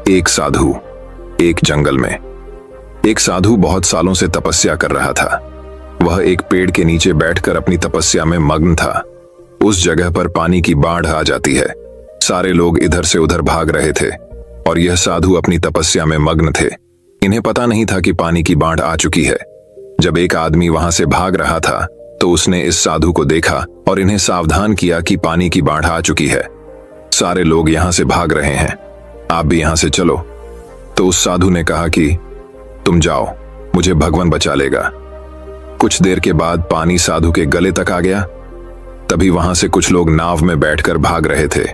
एक साधु। एक जंगल में एक साधु बहुत सालों से तपस्या कर रहा था। वह एक पेड़ के नीचे बैठकर अपनी तपस्या में मग्न था। उस जगह पर पानी की बाढ़ आ जाती है। सारे लोग इधर से उधर भाग रहे थे और यह साधु अपनी तपस्या में मग्न थे। इन्हें पता नहीं था कि पानी की बाढ़ आ चुकी है। जब एक आदमी वहां से भाग रहा था तो उसने इस साधु को देखा और इन्हें सावधान किया कि पानी की बाढ़ आ चुकी है। सारे लोग यहां से भाग रहे हैं, आप भी यहां से चलो। तो उस साधु ने कहा कि तुम जाओ, मुझे भगवान बचा लेगा। कुछ देर के बाद पानी साधु के गले तक आ गया। तभी वहां से कुछ लोग नाव में बैठकर भाग रहे थे।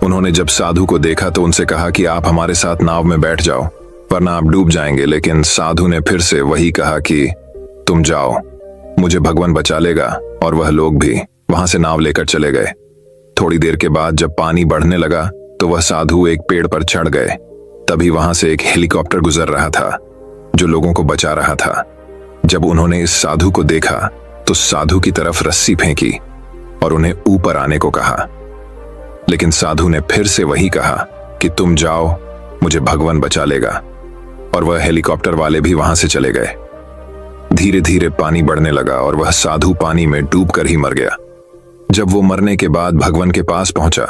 उन्होंने जब साधु को देखा तो उनसे कहा कि आप हमारे साथ नाव में बैठ जाओ, वरना आप डूब जाएंगे। लेकिन साधु ने फिर से वही कहा कि तुम जाओ, मुझे भगवान बचा लेगा। और वह लोग भी वहां से नाव लेकर चले गए। थोड़ी देर के बाद जब पानी बढ़ने लगा तो वह साधु एक पेड़ पर चढ़ गए। तभी वहां से एक हेलीकॉप्टर गुजर रहा था जो लोगों को बचा रहा था। जब उन्होंने इस साधु को देखा तो साधु की तरफ रस्सी फेंकी और उन्हें ऊपर आने को कहा। लेकिन साधु ने फिर से वही कहा कि तुम जाओ, मुझे भगवान बचा लेगा। और वह हेलीकॉप्टर वाले भी वहां से चले गए। धीरे धीरे पानी बढ़ने लगा और वह साधु पानी में डूबकर ही मर गया। जब वो मरने के बाद भगवान के पास पहुंचा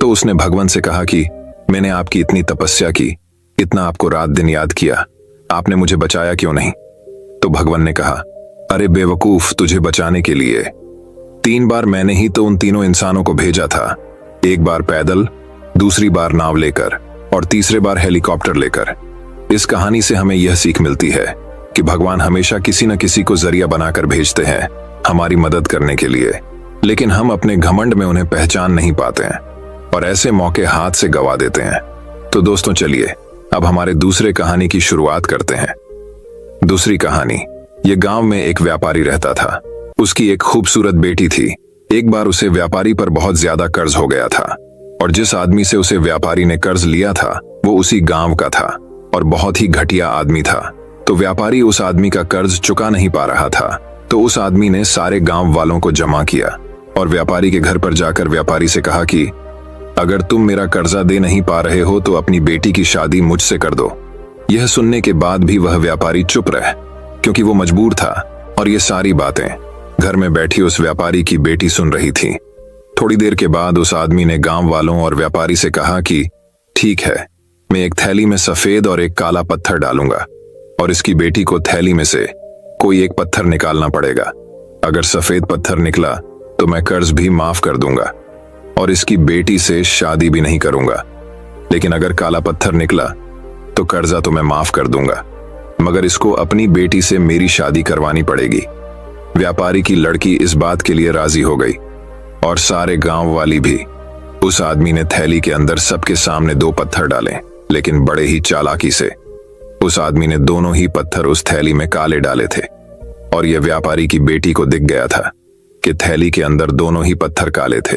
तो उसने भगवान से कहा कि मैंने आपकी इतनी तपस्या की, इतना आपको रात दिन याद किया, आपने मुझे बचाया क्यों नहीं? तो भगवान ने कहा, अरे बेवकूफ, तुझे बचाने के लिए 3 बार मैंने ही तो उन तीनों इंसानों को भेजा था। एक बार पैदल, दूसरी बार नाव लेकर और तीसरे बार हेलीकॉप्टर लेकर। इस कहानी से हमें यह सीख मिलती है कि भगवान हमेशा किसी न किसी को जरिया बनाकर भेजते हैं हमारी मदद करने के लिए, लेकिन हम अपने घमंड में उन्हें पहचान नहीं पाते हैं और ऐसे मौके हाथ से गवा देते हैं। तो दोस्तों चलिए अब हमारे दूसरे कहानी की शुरुआत करते हैं। दूसरी कहानी। ये गांव में एक व्यापारी रहता था। उसकी एक खूबसूरत बेटी थी। एक बार उसे व्यापारी पर बहुत ज्यादा कर्ज हो गया था और जिस आदमी से उसे व्यापारी ने कर्ज लिया था वो उसी गांव का था और बहुत ही घटिया आदमी था। तो व्यापारी उस आदमी का कर्ज चुका नहीं पा रहा था। तो उस आदमी ने सारे गांव वालों को जमा किया और व्यापारी के घर पर जाकर व्यापारी से कहा कि अगर तुम मेरा कर्जा दे नहीं पा रहे हो तो अपनी बेटी की शादी मुझसे कर दो। यह सुनने के बाद भी वह व्यापारी चुप रहा क्योंकि वो मजबूर था और ये सारी बातें घर में बैठी उस व्यापारी की बेटी सुन रही थी। थोड़ी देर के बाद उस आदमी ने गांव वालों और व्यापारी से कहा कि ठीक है, मैं एक थैली में सफेद और एक काला पत्थर डालूंगा और इसकी बेटी को थैली में से कोई एक पत्थर निकालना पड़ेगा। अगर सफेद पत्थर निकला तो मैं कर्ज भी माफ कर दूंगा और इसकी बेटी से शादी भी नहीं करूंगा। लेकिन अगर काला पत्थर निकला तो कर्जा तो मैं माफ कर दूंगा, मगर इसको अपनी बेटी से मेरी शादी करवानी पड़ेगी। व्यापारी की लड़की इस बात के लिए राजी हो गई और सारे गांव वाली भी। उस आदमी ने थैली के अंदर सबके सामने 2 पत्थर डाले, लेकिन बड़े ही चालाकी से उस आदमी ने दोनों ही पत्थर उस थैली में काले डाले थे और यह व्यापारी की बेटी को दिख गया था कि थैली के अंदर दोनों ही पत्थर काले थे।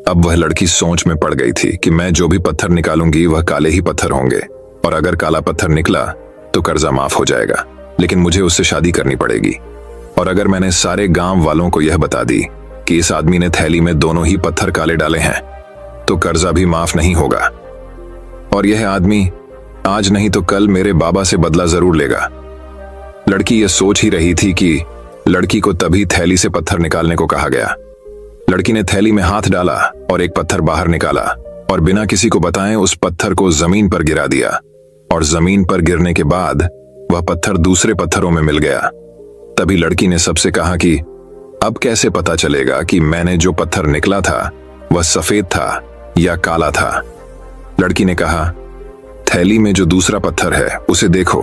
अब वह लड़की सोच में पड़ गई थी कि मैं जो भी पत्थर निकालूंगी वह काले ही पत्थर होंगे और अगर काला पत्थर निकला तो कर्जा माफ हो जाएगा, लेकिन मुझे उससे शादी करनी पड़ेगी। और अगर मैंने सारे गांव वालों को यह बता दी कि इस आदमी ने थैली में दोनों ही पत्थर काले डाले हैं तो कर्जा भी माफ नहीं होगा और यह आदमी आज नहीं तो कल मेरे बाबा से बदला जरूर लेगा। लड़की यह सोच ही रही थी कि लड़की को तभी थैली से पत्थर निकालने को कहा गया। लड़की ने थैली में हाथ डाला और एक पत्थर बाहर निकाला और बिना किसी को बताए उस पत्थर को जमीन पर गिरा दिया और जमीन पर गिरने के बाद वह पत्थर दूसरे पत्थरों में मिल गया। तभी लड़की ने सबसे कहा कि अब कैसे पता चलेगा कि मैंने जो पत्थर निकला था वह सफेद था या काला था? लड़की ने कहा, थैली में जो दूसरा पत्थर है उसे देखो।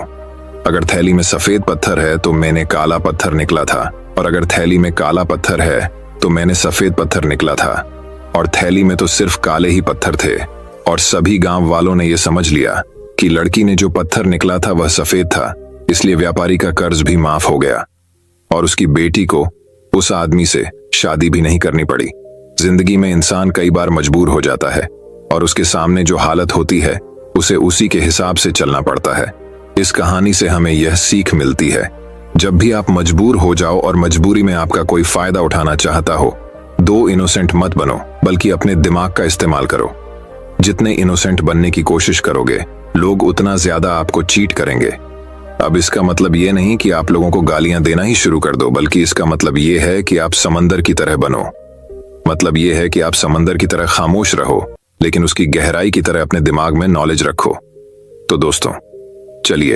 अगर थैली में सफेद पत्थर है तो मैंने काला पत्थर निकला था और अगर थैली में काला पत्थर है तो मैंने सफेद पत्थर निकला था और थैली में तो सिर्फ काले ही पत्थर थे। और सभी गांव वालों ने यह समझ लिया कि लड़की ने जो पत्थर निकला था वह सफेद था, इसलिए व्यापारी का कर्ज भी माफ हो गया और उसकी बेटी को उस आदमी से शादी भी नहीं करनी पड़ी। जिंदगी में इंसान कई बार मजबूर हो जाता है और उसके सामने जो हालत होती है उसे उसी के हिसाब से चलना पड़ता है। इस कहानी से हमें यह सीख मिलती है, जब भी आप मजबूर हो जाओ और मजबूरी में आपका कोई फायदा उठाना चाहता हो, 2 इनोसेंट मत बनो, बल्कि अपने दिमाग का इस्तेमाल करो। जितने इनोसेंट बनने की कोशिश करोगे, लोग उतना ज्यादा आपको चीट करेंगे। अब इसका मतलब ये नहीं कि आप लोगों को गालियां देना ही शुरू कर दो, बल्कि इसका मतलब ये है कि आप समंदर की तरह बनो। मतलब ये है कि आप समंदर की तरह खामोश रहो, लेकिन उसकी गहराई की तरह अपने दिमाग में नॉलेज रखो। तो दोस्तों, चलिए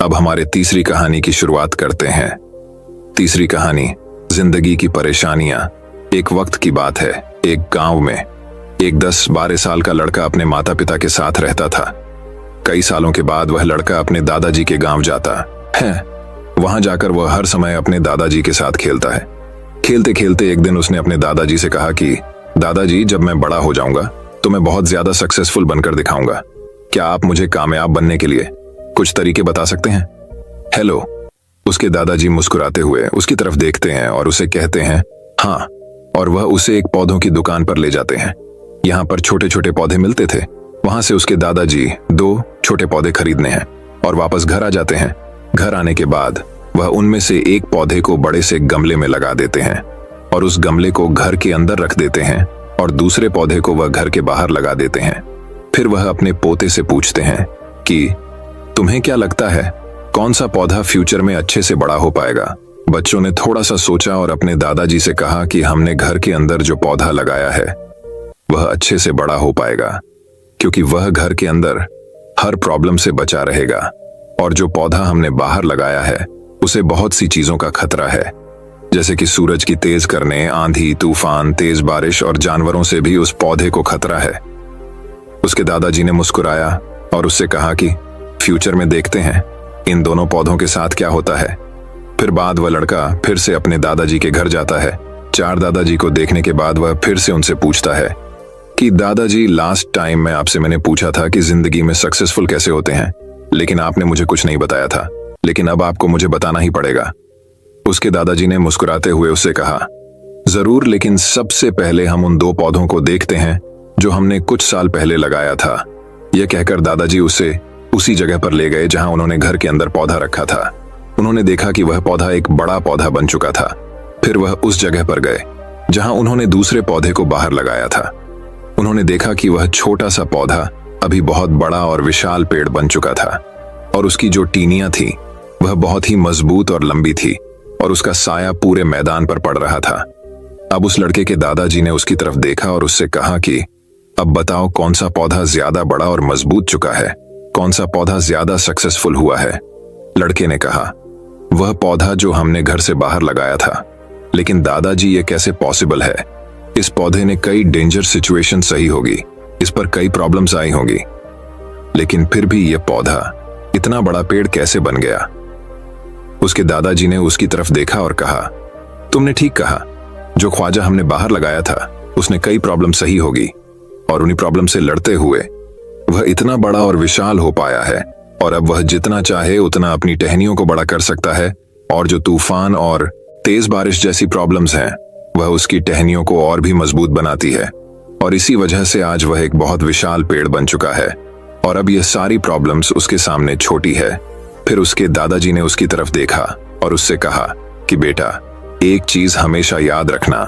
अब हमारे तीसरी कहानी की शुरुआत करते हैं। तीसरी कहानी, जिंदगी की परेशानियां। एक वक्त की बात है, एक गांव में एक 10-12 साल का लड़का अपने माता पिता के साथ रहता था। कई सालों के बाद वह लड़का अपने दादाजी के गांव जाता है। वहां जाकर वह हर समय अपने दादाजी के साथ खेलता है। खेलते खेलते एक दिन उसने अपने दादाजी से कहा कि दादाजी, जब मैं बड़ा हो जाऊंगा तो मैं बहुत ज्यादा सक्सेसफुल बनकर दिखाऊंगा। क्या आप मुझे कामयाब बनने के लिए कुछ तरीके बता सकते हैं? हेलो। उसके दादाजी मुस्कुराते हुए उसकी तरफ देखते हैं और उसे कहते हैं हाँ, और वह उसे एक पौधों की दुकान पर ले जाते हैं। यहाँ पर छोटे छोटे पौधे मिलते थे। वहां से उसके दादाजी 2 छोटे पौधे खरीदने हैं और वापस घर आ जाते हैं। घर आने के बाद वह उनमें से एक पौधे को बड़े से गमले में लगा देते हैं और उस गमले को घर के अंदर रख देते हैं और दूसरे पौधे को वह घर के बाहर लगा देते हैं। फिर वह अपने पोते से पूछते हैं कि तुम्हें क्या लगता है कौन सा पौधा फ्यूचर में अच्छे से बड़ा हो पाएगा? बच्चों ने थोड़ा सा सोचा और अपने दादाजी से कहा कि हमने घर के अंदर जो पौधा लगाया है वह अच्छे से बड़ा हो पाएगा, क्योंकि वह घर के अंदर हर प्रॉब्लम से बचा रहेगा, और जो पौधा हमने बाहर लगाया है उसे बहुत सी चीजों का खतरा है, जैसे कि सूरज की तेज करने, आंधी, तूफान, तेज बारिश और जानवरों से भी उस पौधे को खतरा है। उसके दादाजी ने मुस्कुराया और उससे कहा कि फ्यूचर में देखते हैं इन दोनों पौधों के साथ क्या होता है। फिर बाद वह लड़का फिर से अपने दादाजी के घर जाता है। 4 दादाजी को देखने के बाद वह फिर से उनसे पूछता है कि दादाजी, लास्ट टाइम मैंने पूछा था कि जिंदगी में सक्सेसफुल कैसे होते हैं, लेकिन आपने मुझे कुछ नहीं बताया था, लेकिन अब आपको मुझे बताना ही पड़ेगा। उसके दादाजी ने मुस्कुराते हुए उससे कहा जरूर, लेकिन सबसे पहले हम उन 2 पौधों को देखते हैं जो हमने कुछ साल पहले लगाया था। यह कहकर दादाजी उसे उसी जगह पर ले गए जहां उन्होंने घर के अंदर पौधा रखा था। उन्होंने देखा कि वह पौधा एक बड़ा पौधा बन चुका था। फिर वह उस जगह पर गए जहां उन्होंने दूसरे पौधे को बाहर लगाया था। उन्होंने देखा कि वह छोटा सा पौधा अभी बहुत बड़ा और विशाल पेड़ बन चुका था, और उसकी जो टीनियां थी वह बहुत ही मजबूत और लंबी थी, और उसका साया पूरे मैदान पर पड़ रहा था। अब उस लड़के के दादाजी ने उसकी तरफ देखा और उससे कहा कि अब बताओ कौन सा पौधा ज्यादा बड़ा और मजबूत चुका है, कौन सा पौधा ज्यादा सक्सेसफुल हुआ है? लड़के ने कहा वह पौधा जो हमने घर से बाहर लगाया था। लेकिन दादाजी, ये कैसे पॉसिबल है? इस पौधे ने कई डेंजर सिचुएशन सही होगी, इस पर कई प्रॉब्लम्स आई होंगी, लेकिन फिर भी यह पौधा इतना बड़ा पेड़ कैसे बन गया? उसके दादाजी ने उसकी तरफ देखा और कहा तुमने ठीक कहा, जो ख्वाजा हमने बाहर लगाया था उसने कई प्रॉब्लम सही होगी, और उन्हीं प्रॉब्लम से लड़ते हुए वह इतना बड़ा और विशाल हो पाया है, और अब वह जितना चाहे उतना अपनी टहनियों को बड़ा कर सकता है, और जो तूफान और तेज बारिश जैसी प्रॉब्लम्स हैं वह उसकी टहनियों को और भी मजबूत बनाती है, और इसी वजह से आज वह एक बहुत विशाल पेड़ बन चुका है, और अब यह सारी प्रॉब्लम्स उसके सामने छोटी है। फिर उसके दादाजी ने उसकी तरफ देखा और उससे कहा कि बेटा, एक चीज हमेशा याद रखना,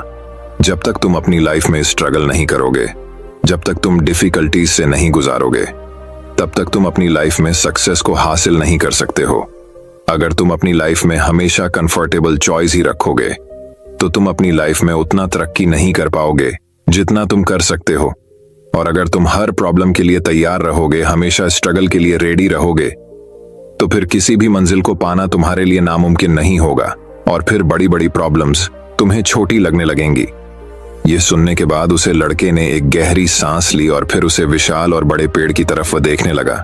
जब तक तुम अपनी लाइफ में स्ट्रगल नहीं करोगे, जब तक तुम डिफिकल्टीज से नहीं गुजारोगे, तब तक तुम अपनी लाइफ में सक्सेस को हासिल नहीं कर सकते हो। अगर तुम अपनी लाइफ में हमेशा कंफर्टेबल चॉइस ही रखोगे तो तुम अपनी लाइफ में उतना तरक्की नहीं कर पाओगे जितना तुम कर सकते हो। और अगर तुम हर प्रॉब्लम के लिए तैयार रहोगे, हमेशा स्ट्रगल के लिए रेडी रहोगे, तो फिर किसी भी मंजिल को पाना तुम्हारे लिए नामुमकिन नहीं होगा, और फिर बड़ी बड़ी प्रॉब्लम्स तुम्हें छोटी लगने लगेंगी। ये सुनने के बाद उसे लड़के ने एक गहरी सांस ली और फिर उसे विशाल और बड़े पेड़ की तरफ वह देखने लगा।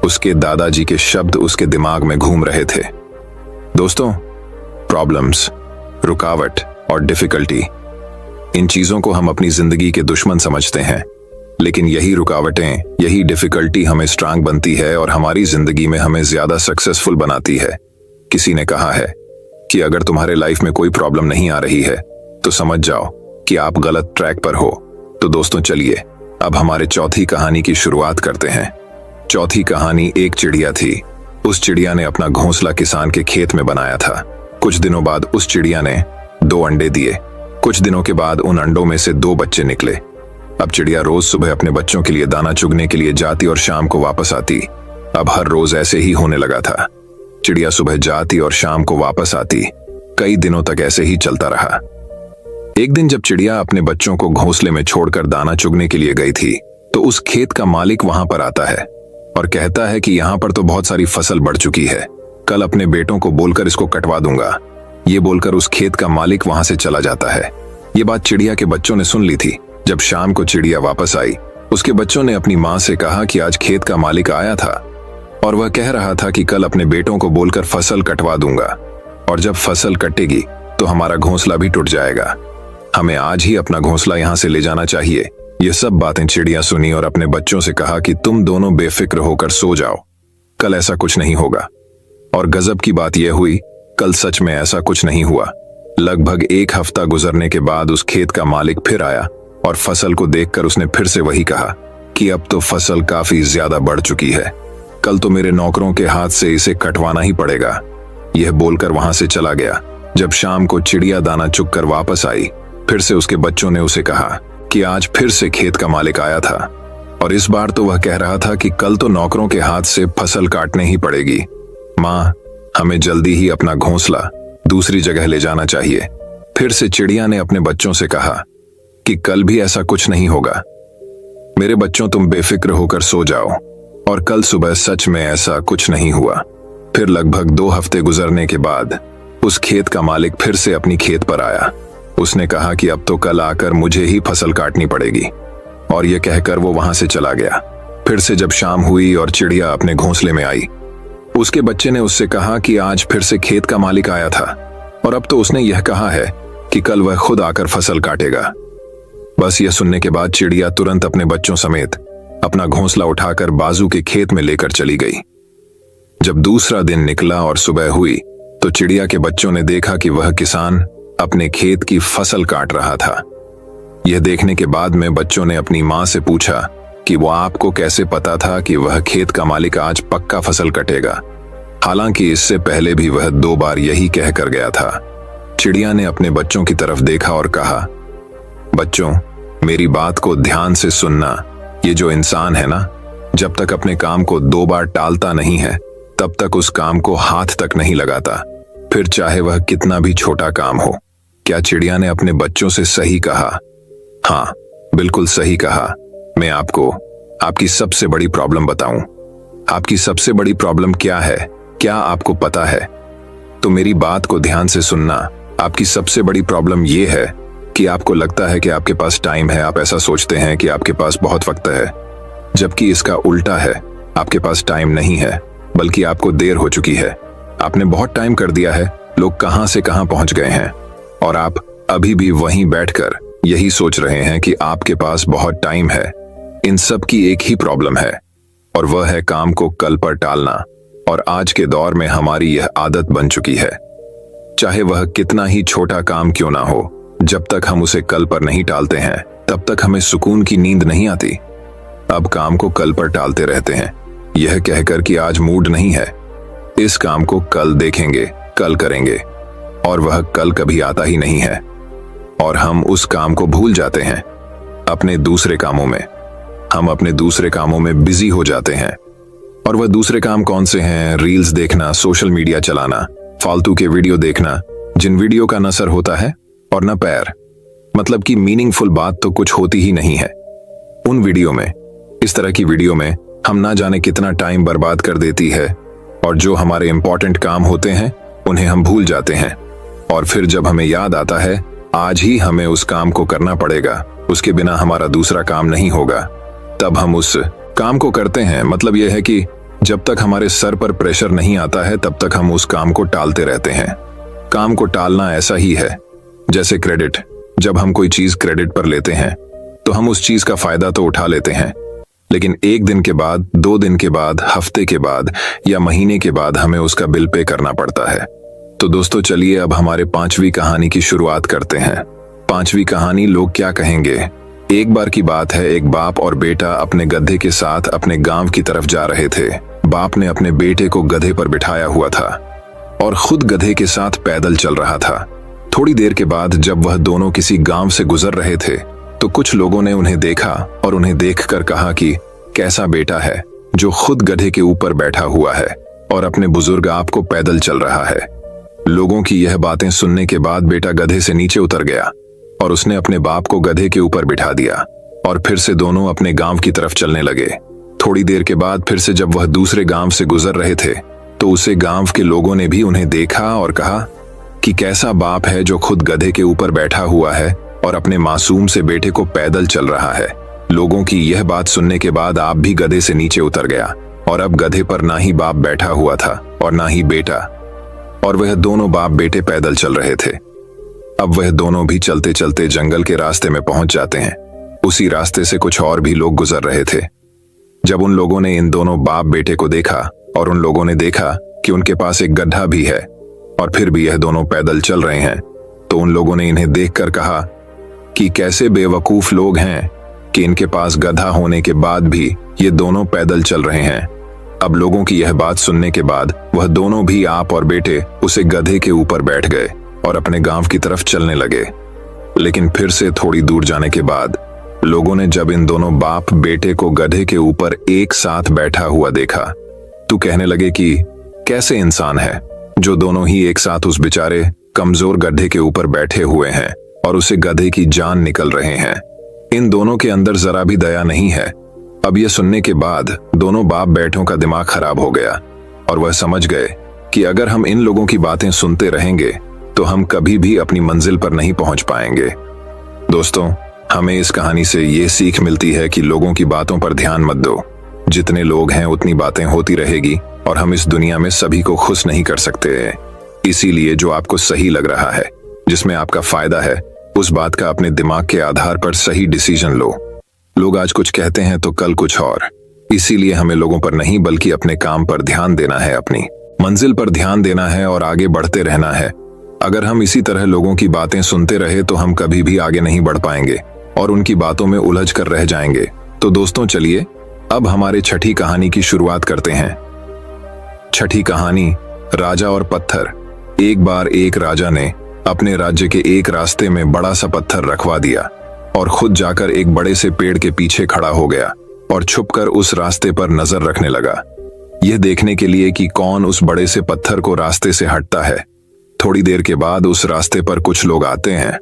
उसके दादाजी के शब्द उसके दिमाग में घूम रहे थे। दोस्तों, प्रॉब्लम्स, रुकावट और डिफिकल्टी, इन चीजों को हम अपनी जिंदगी के दुश्मन समझते हैं, लेकिन यही रुकावटें, यही डिफिकल्टी हमें स्ट्रांग बनती है और हमारी जिंदगी में हमें ज्यादा सक्सेसफुल बनाती है। किसी ने कहा है कि अगर तुम्हारे लाइफ में कोई प्रॉब्लम नहीं आ रही है तो समझ जाओ कि आप गलत ट्रैक पर हो। तो दोस्तों, चलिए अब हमारे चौथी कहानी की शुरुआत करते हैं। चौथी कहानी, एक चिड़िया थी। उस चिड़िया ने अपना घोंसला किसान के खेत में बनाया था। कुछ दिनों बाद उस चिड़िया ने 2 अंडे दिए। कुछ दिनों के बाद उन अंडों में से 2 बच्चे निकले। अब चिड़िया रोज सुबह अपने बच्चों के लिए दाना चुगने के लिए जाती और शाम को वापस आती। अब हर रोज ऐसे ही होने लगा था। चिड़िया सुबह जाती और शाम को वापस आती। कई दिनों तक ऐसे ही चलता रहा। एक दिन जब चिड़िया अपने बच्चों को घोंसले में छोड़कर दाना चुगने के लिए गई थी, तो उस खेत का मालिक वहां पर आता है और कहता है कि यहाँ पर तो बहुत सारी फसल बढ़ चुकी है, कल अपने बेटों को बोलकर इसको कटवा दूंगा। ये बोलकर उस खेत का मालिक वहां से चला जाता है। ये बात चिड़िया के बच्चों ने सुन ली थी। जब शाम को चिड़िया वापस आई, उसके बच्चों ने अपनी माँ से कहा कि आज खेत का मालिक आया था और वह कह रहा था कि कल अपने बेटों को बोलकर फसल कटवा दूंगा, और जब फसल कटेगी तो हमारा घोंसला भी टूट जाएगा। हमें आज ही अपना घोंसला यहाँ से ले जाना चाहिए। ये सब बातें चिड़िया सुनी और अपने बच्चों से कहा कि तुम दोनों बेफिक्र होकर सो जाओ, कल ऐसा कुछ नहीं होगा। और गजब की बात यह हुई, कल सच में ऐसा कुछ नहीं हुआ। लगभग एक हफ्ता गुजरने के बाद उस खेत का मालिक फिर आया और फसल को देखकर उसने फिर से वही कहा कि अब तो फसल काफी ज्यादा बढ़ चुकी है, कल तो मेरे नौकरों के हाथ से इसे कटवाना ही पड़ेगा। यह बोलकर वहां से चला गया। जब शाम को चिड़िया दाना चुग कर वापस आई, फिर से उसके बच्चों ने उसे कहा कि आज फिर से खेत का मालिक आया था और इस बार तो वह कह रहा था कि कल तो नौकरों के हाथ से फसल काटने ही पड़ेगी। माँ, हमें जल्दी ही अपना घोंसला दूसरी जगह ले जाना चाहिए। फिर से चिड़िया ने अपने बच्चों से कहा कि कल भी ऐसा कुछ नहीं होगा। मेरे बच्चों, तुम बेफिक्र होकर सो जाओ। और कल सुबह सच में ऐसा कुछ नहीं हुआ। फिर लगभग 2 हफ्ते गुजरने के बाद उस खेत का मालिक फिर से अपनी खेत पर आया। उसने कहा कि अब तो कल आकर मुझे ही फसल काटनी पड़ेगी, और यह कहकर वो वहां से चला गया। फिर से जब शाम हुई और चिड़िया अपने घोंसले में आई, उसके बच्चे ने उससे कहा कि आज फिर से खेत का मालिक आया था और अब तो उसने यह कहा है कि कल वह खुद आकर फसल काटेगा। बस यह सुनने के बाद चिड़िया तुरंत अपने बच्चों समेत अपना घोंसला उठाकर बाजू के खेत में लेकर चली गई। जब दूसरा दिन निकला और सुबह हुई, तो चिड़िया के बच्चों ने देखा कि वह किसान अपने खेत की फसल काट रहा था। यह देखने के बाद में बच्चों ने अपनी माँ से पूछा कि वो आपको कैसे पता था कि वह खेत का मालिक आज पक्का फसल कटेगा, हालांकि इससे पहले भी वह 2 बार यही कह कर गया था। चिड़िया ने अपने बच्चों की तरफ देखा और कहा, बच्चों, मेरी बात को ध्यान से सुनना। ये जो इंसान है ना, जब तक अपने काम को 2 बार टालता नहीं है, तब तक उस काम को हाथ तक नहीं लगाता, फिर चाहे वह कितना भी छोटा काम हो। क्या चिड़िया ने अपने बच्चों से सही कहा? हाँ, बिल्कुल सही कहा। मैं आपको आपकी सबसे बड़ी प्रॉब्लम बताऊं। आपकी सबसे बड़ी प्रॉब्लम क्या है, क्या आपको पता है? तो मेरी बात को ध्यान से सुनना। आपकी सबसे बड़ी प्रॉब्लम यह है कि आपको लगता है कि आपके पास टाइम है। आप ऐसा सोचते हैं कि आपके पास बहुत वक्त है, जबकि इसका उल्टा है। आपके पास टाइम नहीं है, बल्कि आपको देर हो चुकी है। आपने बहुत टाइम कर दिया है, लोग कहां से कहां पहुंच गए हैं, और आप अभी भी वहीं बैठकर यही सोच रहे हैं कि आपके पास बहुत टाइम है। इन सब की एक ही प्रॉब्लम है, और वह है काम को कल पर टालना। और आज के दौर में हमारी यह आदत बन चुकी है। चाहे वह कितना ही छोटा काम क्यों ना हो, जब तक हम उसे कल पर नहीं टालते हैं, तब तक हमें सुकून की नींद नहीं आती। अब काम को कल पर टालते रहते हैं, यह कहकर कि आज मूड नहीं है, इस काम को कल देखेंगे, कल करेंगे, और वह कल कभी आता ही नहीं है। और हम उस काम को भूल जाते हैं। अपने दूसरे कामों में हम अपने दूसरे कामों में बिजी हो जाते हैं। और वह दूसरे काम कौन से हैं? रील्स देखना, सोशल मीडिया चलाना, फालतू के वीडियो देखना, जिन वीडियो का न सर होता है और न पैर, मतलब कि मीनिंगफुल बात तो कुछ होती ही नहीं है उन वीडियो में। इस तरह की वीडियो में हम ना जाने कितना टाइम बर्बाद कर देती है, और जो हमारे इंपॉर्टेंट काम होते हैं उन्हें हम भूल जाते हैं। और फिर जब हमें याद आता है आज ही हमें उस काम को करना पड़ेगा, उसके बिना हमारा दूसरा काम नहीं होगा, तब हम उस काम को करते हैं। मतलब यह है कि जब तक हमारे सर पर प्रेशर नहीं आता है, तब तक हम उस काम को टालते रहते हैं। काम को टालना ऐसा ही है जैसे क्रेडिट। जब हम कोई चीज क्रेडिट पर लेते हैं तो हम उस चीज का फायदा तो उठा लेते हैं, लेकिन 1 दिन के बाद, 2 दिन के बाद, हफ्ते के बाद या महीने के बाद हमें उसका बिल पे करना पड़ता है। तो दोस्तों, चलिए अब हमारे 5वीं कहानी की शुरुआत करते हैं। 5वीं कहानी, लोग क्या कहेंगे। एक बार की बात है, एक बाप और बेटा अपने गधे के साथ अपने गांव की तरफ जा रहे थे। बाप ने अपने बेटे को गधे पर बिठाया हुआ था और खुद गधे के साथ पैदल चल रहा था। थोड़ी देर के बाद जब वह दोनों किसी गांव से गुजर रहे थे, तो कुछ लोगों ने उन्हें देखा और उन्हें देखकर कहा कि कैसा बेटा है जो खुद गधे के ऊपर बैठा हुआ है और अपने बुजुर्ग आप को पैदल चल रहा है। लोगों की यह बातें सुनने के बाद बेटा गधे से नीचे उतर गया और उसने अपने बाप को गधे के ऊपर बिठा दिया और फिर से दोनों अपने गांव की तरफ चलने लगे। थोड़ी देर के बाद फिर से जब वह दूसरे गांव से गुजर रहे थे तो उसे गांव के लोगों ने भी उन्हें देखा और कहा कि कैसा बाप है जो खुद गधे के ऊपर बैठा हुआ है और अपने मासूम से बेटे को पैदल चल रहा है। लोगों की यह बात सुनने के बाद आप भी गधे से नीचे उतर गया और अब गधे पर ना ही बाप बैठा हुआ था और ना ही बेटा, और वह दोनों बाप बेटे पैदल चल रहे थे। अब वह दोनों भी चलते चलते जंगल के रास्ते में पहुंच जाते हैं। उसी रास्ते से कुछ और भी लोग गुजर रहे थे। जब उन लोगों ने इन दोनों बाप बेटे को देखा और उन लोगों ने देखा कि उनके पास एक गड्ढा भी है और फिर भी यह दोनों पैदल चल रहे हैं, तो उन लोगों ने इन्हें देखकर कहा कि कैसे बेवकूफ लोग हैं कि इनके पास गधा होने के बाद भी ये दोनों पैदल चल रहे हैं। अब लोगों की यह बात सुनने के बाद वह दोनों भी आप और बेटे उसे गधे के ऊपर बैठ गए और अपने गांव की तरफ चलने लगे। लेकिन फिर से थोड़ी दूर जाने के बाद लोगों ने जब इन दोनों बाप बेटे को गधे के ऊपर एक साथ बैठा हुआ देखा तो कहने लगे कि कैसे इंसान है जो दोनों ही एक साथ उस बेचारे कमजोर गधे के ऊपर बैठे हुए हैं और उसे गधे की जान निकल रहे हैं। इन दोनों के अंदर जरा भी दया नहीं है। अब यह सुनने के बाद दोनों बाप बेटों का दिमाग खराब हो गया और वह समझ गए कि अगर हम इन लोगों की बातें सुनते रहेंगे तो हम कभी भी अपनी मंजिल पर नहीं पहुंच पाएंगे। दोस्तों, हमें इस कहानी से ये सीख मिलती है कि लोगों की बातों पर ध्यान मत दो। जितने लोग हैं उतनी बातें होती रहेगी और हम इस दुनिया में सभी को खुश नहीं कर सकते। इसीलिए जो आपको सही लग रहा है, जिसमें आपका फायदा है, उस बात का अपने दिमाग के आधार पर सही डिसीजन लो। लोग आज कुछ कहते हैं तो कल कुछ और। इसीलिए हमें लोगों पर नहीं बल्कि अपने काम पर ध्यान देना है, अपनी मंजिल पर ध्यान देना है और आगे बढ़ते रहना है। अगर हम इसी तरह लोगों की बातें सुनते रहे तो हम कभी भी आगे नहीं बढ़ पाएंगे और उनकी बातों में उलझ कर रह जाएंगे। तो दोस्तों, चलिए अब हमारे छठी कहानी की शुरुआत करते हैं। छठी कहानी, राजा और पत्थर। एक बार एक राजा ने अपने राज्य के एक रास्ते में बड़ा सा पत्थर रखवा दिया और खुद जाकर एक बड़े से पेड़ के पीछे खड़ा हो गया और छुपकर उस रास्ते पर नजर रखने लगा, यह देखने के लिए कि कौन उस बड़े से पत्थर को रास्ते से हटता है। थोड़ी देर के बाद उस रास्ते पर कुछ लोग आते हैं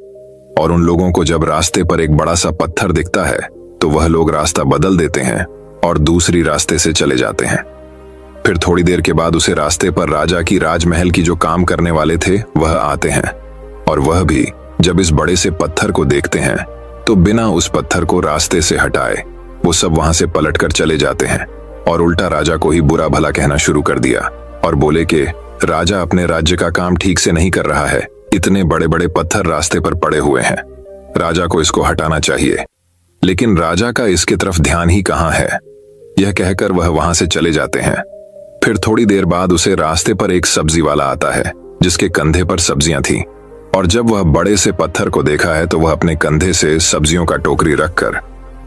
और उन लोगों को जब रास्ते पर एक बड़ा सा पत्थर दिखता है तो वह लोग रास्ता बदल देते हैं और दूसरी रास्ते से चले जाते हैं। फिर थोड़ी देर के बाद उसे रास्ते पर राजा की राजमहल की जो काम करने वाले थे वह आते हैं और वह भी जब इस बड़े से पत्थर को देखते हैं तो बिना उस पत्थर को रास्ते से हटाए वो सब वहां से पलटकर चले जाते हैं और उल्टा राजा को ही बुरा भला कहना शुरू कर दिया और बोले कि राजा अपने राज्य का काम ठीक से नहीं कर रहा है, इतने बड़े बड़े पत्थर रास्ते पर पड़े हुए हैं, राजा को इसको हटाना चाहिए। लेकिन राजा का इसके तरफ ध्यान ही कहाँ है। यह कहकर वह वहां से चले जाते हैं। फिर थोड़ी देर बाद उसे रास्ते पर एक सब्जी वाला आता है जिसके कंधे पर सब्जियां थीं, और जब वह बड़े से पत्थर को देखा है तो वह अपने कंधे से सब्जियों का टोकरी रखकर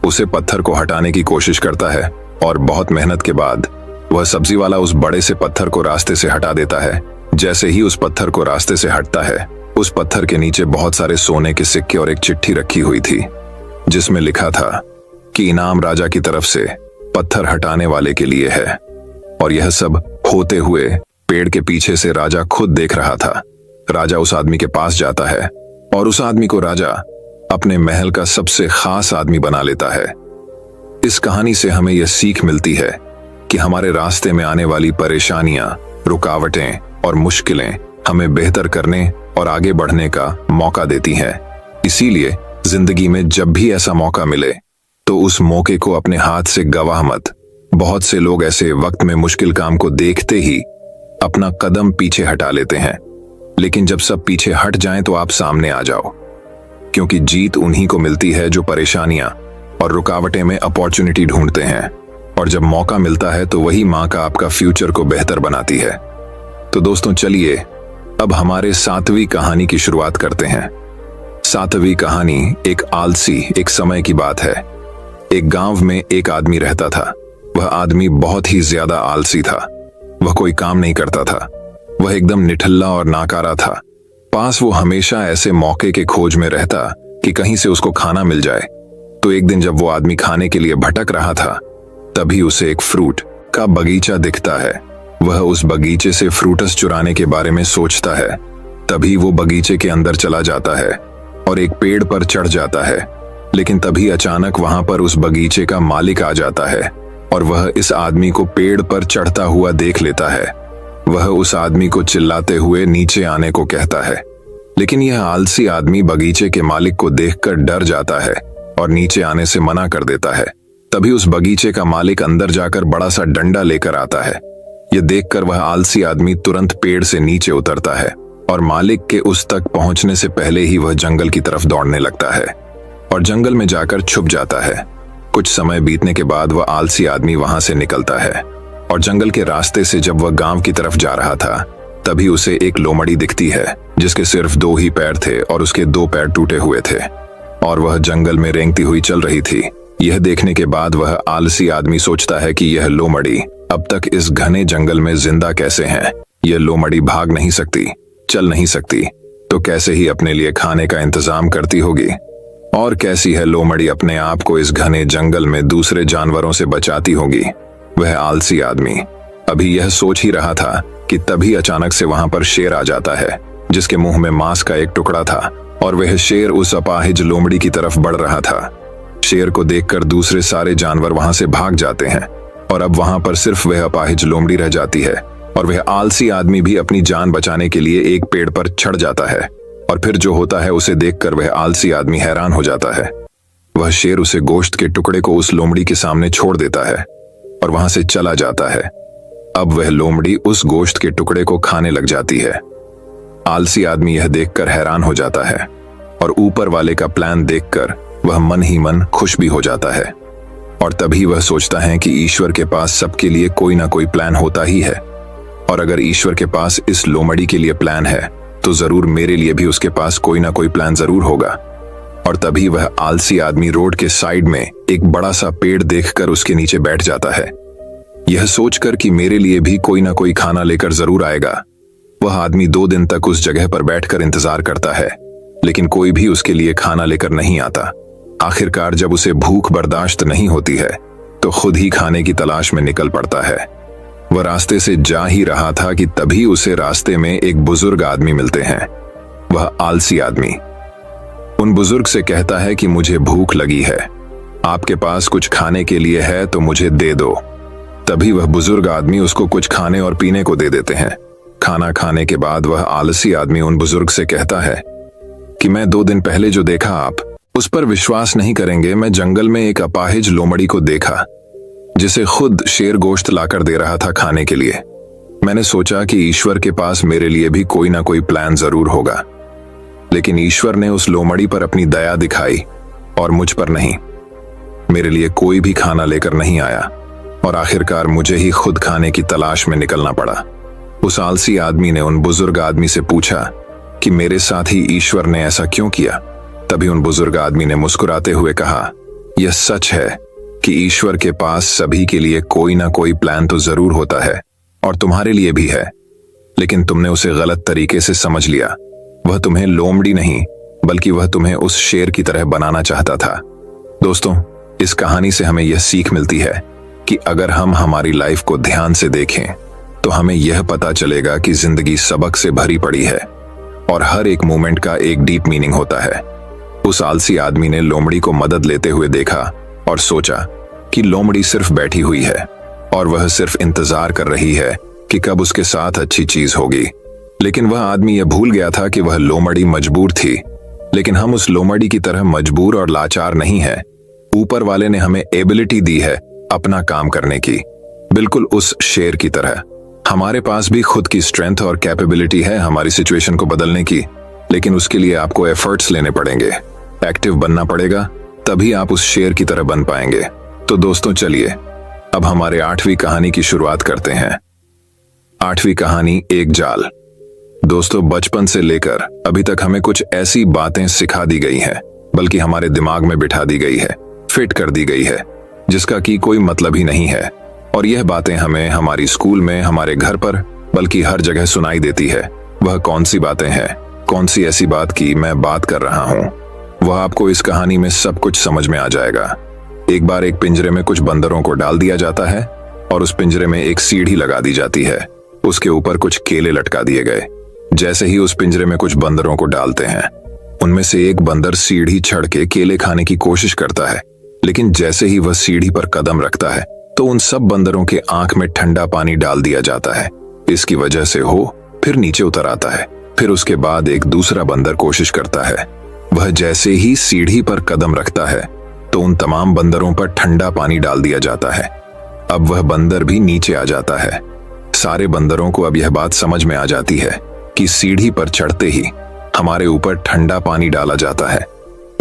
उसे पत्थर को हटाने की कोशिश करता है और बहुत मेहनत के बाद वह सब्जी वाला उस बड़े से पत्थर को रास्ते से हटा देता है। जैसे ही उस पत्थर को रास्ते से हटता है, उस पत्थर के नीचे बहुत सारे सोने के सिक्के और एक चिट्ठी रखी हुई थी जिसमें लिखा था कि इनाम राजा की तरफ से पत्थर हटाने वाले के लिए है। और यह सब होते हुए पेड़ के पीछे से राजा खुद देख रहा था। राजा उस आदमी के पास जाता है और उस आदमी को राजा अपने महल का सबसे खास आदमी बना लेता है। इस कहानी से हमें यह सीख मिलती है कि हमारे रास्ते में आने वाली परेशानियां, रुकावटें और मुश्किलें हमें बेहतर करने और आगे बढ़ने का मौका देती हैं। इसीलिए जिंदगी में जब भी ऐसा मौका मिले तो उस मौके को अपने हाथ से गंवा मत। बहुत से लोग ऐसे वक्त में मुश्किल काम को देखते ही अपना कदम पीछे हटा लेते हैं, लेकिन जब सब पीछे हट जाएं तो आप सामने आ जाओ, क्योंकि जीत उन्हीं को मिलती है जो परेशानियां और रुकावटें में अपॉर्चुनिटी ढूंढते हैं, और जब मौका मिलता है तो वही माँ का आपका फ्यूचर को बेहतर बनाती है। तो दोस्तों, चलिए अब हमारे 7वीं कहानी की शुरुआत करते हैं। 7वीं कहानी एक आलसी एक समय की बात है। एक गांव में एक आदमी रहता था। वह आदमी बहुत ही ज्यादा आलसी था। वह कोई काम नहीं करता था। वह एकदम निठल्ला और नाकारा था। पास वो हमेशा ऐसे मौके के खोज में रहता कि कहीं से उसको खाना मिल जाए तो एक दिन जब वो आदमी खाने के लिए भटक रहा था, तभी उसे एक फ्रूट का बगीचा दिखता है। वह उस बगीचे से फ्रूटस चुराने के बारे में सोचता है। तभी वो बगीचे के अंदर चला जाता है और एक पेड़ पर चढ़ जाता है। लेकिन तभी अचानक वहां पर उस बगीचे का मालिक आ जाता है और वह इस आदमी को पेड़ पर चढ़ता हुआ देख लेता है। वह उस आदमी को चिल्लाते हुए नीचे आने को कहता है, लेकिन यह आलसी आदमी बगीचे के मालिक को देखकर डर जाता है और नीचे आने से मना कर देता है। तभी उस बगीचे का मालिक अंदर जाकर बड़ा सा डंडा लेकर आता है। यह देखकर वह आलसी आदमी तुरंत पेड़ से नीचे उतरता है और मालिक के उस तक पहुंचने से पहले ही वह जंगल की तरफ दौड़ने लगता है और जंगल में जाकर छुप जाता है। कुछ समय बीतने के बाद वह आलसी आदमी वहां से निकलता है और जंगल के रास्ते से जब वह गांव की तरफ जा रहा था, तभी उसे एक लोमड़ी दिखती है जिसके सिर्फ 2 ही पैर थे और उसके 2 पैर टूटे हुए थे और वह जंगल में रेंगती हुई चल रही थी। यह देखने के बाद वह आलसी आदमी सोचता है कि यह लोमड़ी अब तक इस घने जंगल में जिंदा कैसे है। यह लोमड़ी भाग नहीं सकती, चल नहीं सकती, तो कैसे ही अपने लिए खाने का इंतजाम करती होगी। और कैसी है लोमड़ी अपने आप को इस घने जंगल में दूसरे जानवरों से बचाती होगी। वह आलसी आदमी अभी यह सोच ही रहा था कि तभी अचानक से वहां पर शेर आ जाता है जिसके मुंह में मांस का एक टुकड़ा था और वह शेर उस अपाहिज लोमड़ी की तरफ बढ़ रहा था। शेर को देखकर दूसरे सारे जानवर वहां से भाग जाते हैं और अब वहां पर सिर्फ वह अपाहिज लोमड़ी रह जाती है और वह आलसी आदमी भी अपनी जान बचाने के लिए एक पेड़ पर चढ़ जाता है और फिर जो होता है उसे देखकर वह आलसी आदमी हैरान हो जाता है। वह शेर उसे गोश्त के टुकड़े को उस लोमड़ी के सामने छोड़ देता है और वहां से चला जाता है। अब वह लोमड़ी उस गोश्त के टुकड़े को खाने लग जाती है। आलसी आदमी यह देखकर हैरान हो जाता है और ऊपर वाले का प्लान देखकर वह मन ही मन खुश भी हो जाता है। और तभी वह सोचता है कि ईश्वर के पास सबके लिए कोई ना कोई प्लान होता ही है और अगर ईश्वर के पास इस लोमड़ी के लिए प्लान है तो जरूर मेरे लिए भी उसके पास कोई ना कोई प्लान जरूर होगा। और तभी वह आलसी आदमी रोड के साइड में एक बड़ा सा पेड़ देखकर उसके नीचे बैठ जाता है, यह सोचकर कि मेरे लिए भी कोई ना कोई खाना लेकर जरूर आएगा। वह आदमी 2 दिन तक उस जगह पर बैठकर इंतजार करता है, लेकिन कोई भी उसके लिए खाना लेकर नहीं आता। आखिरकार जब उसे भूख बर्दाश्त नहीं होती है तो खुद ही खाने की तलाश में निकल पड़ता है। वह रास्ते से जा ही रहा था कि तभी उसे रास्ते में एक बुजुर्ग आदमी मिलते हैं। वह आलसी आदमी उन बुजुर्ग से कहता है कि मुझे भूख लगी है, आपके पास कुछ खाने के लिए है तो मुझे दे दो। तभी वह बुजुर्ग आदमी उसको कुछ खाने और पीने को दे देते हैं। खाना खाने के बाद वह आलसी आदमी उन बुजुर्ग से कहता है कि मैं 2 दिन पहले जो देखा आप उस पर विश्वास नहीं करेंगे। मैं जंगल में एक अपाहिज लोमड़ी को देखा जिसे खुद शेर गोश्त लाकर दे रहा था खाने के लिए। मैंने सोचा कि ईश्वर के पास मेरे लिए भी कोई ना कोई प्लान जरूर होगा, लेकिन ईश्वर ने उस लोमड़ी पर अपनी दया दिखाई और मुझ पर नहीं। मेरे लिए कोई भी खाना लेकर नहीं आया और आखिरकार मुझे ही खुद खाने की तलाश में निकलना पड़ा। उस आलसी आदमी ने उन बुजुर्ग आदमी से पूछा कि मेरे साथ ही ईश्वर ने ऐसा क्यों किया। तभी उन बुजुर्ग आदमी ने मुस्कुराते हुए कहा, यह सच है कि ईश्वर के पास सभी के लिए कोई ना कोई प्लान तो जरूर होता है और तुम्हारे लिए भी है, लेकिन तुमने उसे गलत तरीके से समझ लिया। वह तुम्हें लोमड़ी नहीं बल्कि वह तुम्हें उस शेर की तरह बनाना चाहता था। दोस्तों, इस कहानी से हमें यह सीख मिलती है कि अगर हम हमारी लाइफ को ध्यान से देखें तो हमें यह पता चलेगा कि जिंदगी सबक से भरी पड़ी है और हर एक मोमेंट का एक डीप मीनिंग होता है। उस आलसी आदमी ने लोमड़ी को मदद लेते हुए देखा और सोचा कि लोमड़ी सिर्फ बैठी हुई है और वह सिर्फ इंतजार कर रही है कि कब उसके साथ अच्छी चीज होगी। लेकिन वह आदमी यह भूल गया था कि वह लोमड़ी मजबूर थी, लेकिन हम उस लोमड़ी की तरह मजबूर और लाचार नहीं है। ऊपर वाले ने हमें एबिलिटी दी है अपना काम करने की, बिल्कुल उस शेर की तरह। हमारे पास भी खुद की स्ट्रेंथ और कैपेबिलिटी है हमारी सिचुएशन को बदलने की, लेकिन उसके लिए आपको एफर्ट्स लेने पड़ेंगे, एक्टिव बनना पड़ेगा, तभी आप उस शेर की तरह बन पाएंगे। तो दोस्तों चलिए अब हमारे 8वीं कहानी की शुरुआत करते हैं। 8वीं कहानी, एक जाल। दोस्तों, बचपन से लेकर अभी तक हमें कुछ ऐसी बातें सिखा दी गई हैं, बल्कि हमारे दिमाग में बिठा दी गई है, फिट कर दी गई है, जिसका कि कोई मतलब ही नहीं है। और यह बातें हमें हमारी स्कूल में, हमारे घर पर, बल्कि हर जगह सुनाई देती है। वह कौन सी बातें हैं? कौन सी ऐसी बात की मैं बात कर रहा हूं? वह आपको इस कहानी में सब कुछ समझ में आ जाएगा। एक बार एक पिंजरे में कुछ बंदरों को डाल दिया जाता है और उस पिंजरे में एक सीढ़ी लगा दी जाती है। उसके ऊपर कुछ केले लटका दिए गए। जैसे ही उस पिंजरे में कुछ बंदरों को डालते हैं, उनमें से एक बंदर सीढ़ी चढ़ के केले खाने की कोशिश करता है, लेकिन जैसे ही वह सीढ़ी पर कदम रखता है तो उन सब बंदरों के आंख में ठंडा पानी डाल दिया जाता है। इसकी वजह से हो फिर नीचे उतर आता है। फिर उसके बाद एक दूसरा बंदर कोशिश करता है। वह जैसे ही सीढ़ी पर कदम रखता है तो उन तमाम बंदरों पर ठंडा पानी डाल दिया जाता है। अब वह बंदर भी नीचे आ जाता है। सारे बंदरों को अब यह बात समझ में आ जाती है कि सीढ़ी पर चढ़ते ही हमारे ऊपर ठंडा पानी डाला जाता है।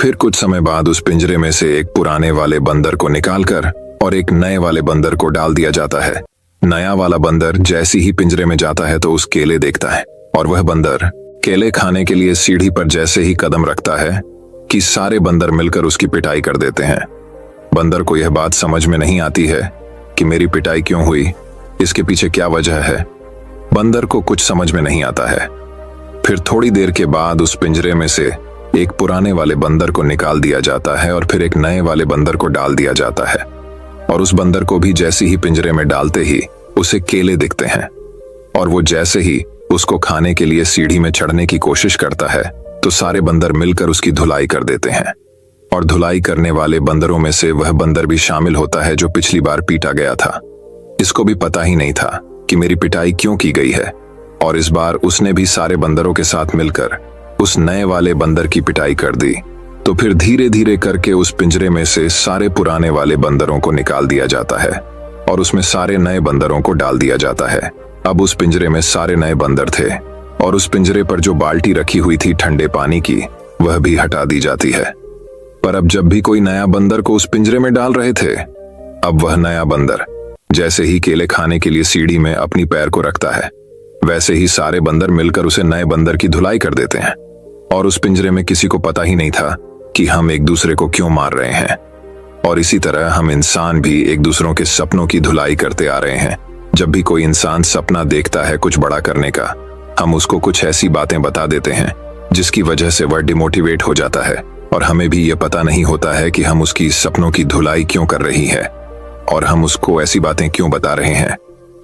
फिर कुछ समय बाद उस पिंजरे में से एक पुराने वाले बंदर को निकालकर और एक नए वाले बंदर को डाल दिया जाता है। नया वाला बंदर जैसे ही पिंजरे में जाता है तो उस केले देखता है और वह बंदर केले खाने के लिए सीढ़ी पर जैसे ही कदम रखता है कि सारे बंदर मिलकर उसकी पिटाई कर देते हैं। बंदर को यह बात समझ में नहीं आती है कि मेरी पिटाई क्यों हुई, इसके पीछे क्या वजह है। बंदर को कुछ समझ में नहीं आता है। फिर थोड़ी देर के बाद उस पिंजरे में से एक पुराने वाले बंदर को निकाल दिया जाता है और फिर एक नए वाले बंदर को डाल दिया जाता है। और उस बंदर को भी जैसे ही पिंजरे में डालते ही उसे केले दिखते हैं और वो जैसे ही उसको खाने के लिए सीढ़ी में चढ़ने की कोशिश करता है तो सारे बंदर मिलकर उसकी धुलाई कर देते हैं। और धुलाई करने वाले बंदरों में से वह बंदर भी शामिल होता है जो पिछली बार पीटा गया था। इसको भी पता ही नहीं था कि मेरी पिटाई क्यों की गई है, और इस बार उसने भी सारे बंदरों के साथ मिलकर उस नए वाले बंदर की पिटाई कर दी। तो फिर धीरे धीरे करके उस पिंजरे में से सारे पुराने वाले बंदरों को निकाल दिया जाता है और उसमें सारे नए बंदरों को डाल दिया जाता है। अब उस पिंजरे में सारे नए बंदर थे और उस पिंजरे पर जो बाल्टी रखी हुई थी ठंडे पानी की, वह भी हटा दी जाती है। पर अब जब भी कोई नया बंदर को उस पिंजरे में डाल रहे थे, अब वह नया बंदर जैसे ही केले खाने के लिए सीढ़ी में अपनी पैर को रखता है, वैसे ही सारे बंदर मिलकर उसे नए बंदर की धुलाई कर देते हैं। और उस पिंजरे में किसी को पता ही नहीं था कि हम एक दूसरे को क्यों मार रहे हैं। और इसी तरह हम इंसान भी एक दूसरों के सपनों की धुलाई करते आ रहे हैं। जब भी कोई इंसान सपना देखता है कुछ बड़ा करने का, हम उसको कुछ ऐसी बातें बता देते हैं जिसकी वजह से वह डिमोटिवेट हो जाता है और हमें भी ये पता नहीं होता है कि हम उसकी सपनों की धुलाई क्यों कर रही है और हम उसको ऐसी बातें क्यों बता रहे हैं,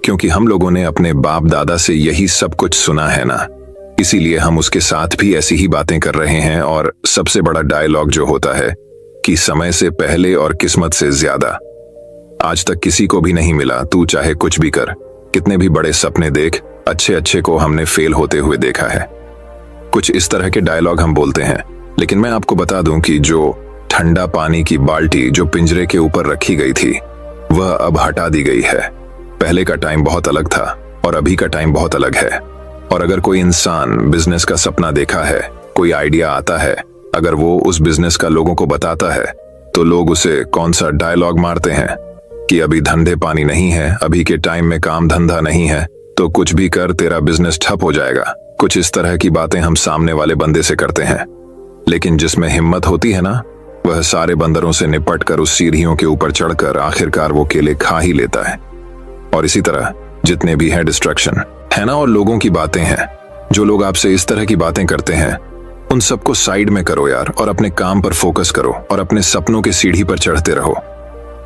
क्योंकि हम लोगों ने अपने बाप दादा से यही सब कुछ सुना है ना, इसीलिए हम उसके साथ भी ऐसी ही बातें कर रहे हैं। और सबसे बड़ा डायलॉग जो होता है कि समय से पहले और किस्मत से ज्यादा। आज तक किसी को भी नहीं मिला, तू चाहे कुछ भी कर, कितने भी बड़े सपने देख, अच्छे अच्छे को हमने फेल होते हुए देखा है। कुछ इस तरह के डायलॉग हम बोलते हैं। लेकिन मैं आपको बता दूं कि जो ठंडा पानी की बाल्टी जो पिंजरे के ऊपर रखी गई थी, वह अब हटा दी गई है। पहले का टाइम बहुत अलग था और अभी का टाइम बहुत अलग है। और अगर कोई इंसान बिजनेस का सपना देखा है, कोई आइडिया आता है, अगर वो उस बिजनेस का लोगों को बताता है, तो लोग उसे कौन सा डायलॉग मारते हैं कि अभी धंधे पानी नहीं है, अभी के टाइम में काम धंधा नहीं है, तो कुछ भी कर, तेरा बिजनेस ठप हो जाएगा। कुछ इस तरह की बातें हम सामने वाले बंदे से करते हैं। लेकिन जिसमें हिम्मत होती है ना, वह सारे बंदरों से निपट कर उस सीढ़ियों के ऊपर चढ़कर आखिरकार वो केले खा ही लेता है। और इसी तरह जितने भी है डिस्ट्रैक्शन है ना, और लोगों की बातें हैं, जो लोग आपसे इस तरह की बातें करते हैं, उन सबको साइड में करो यार, और अपने काम पर फोकस करो और अपने सपनों के सीढ़ी पर चढ़ते रहो।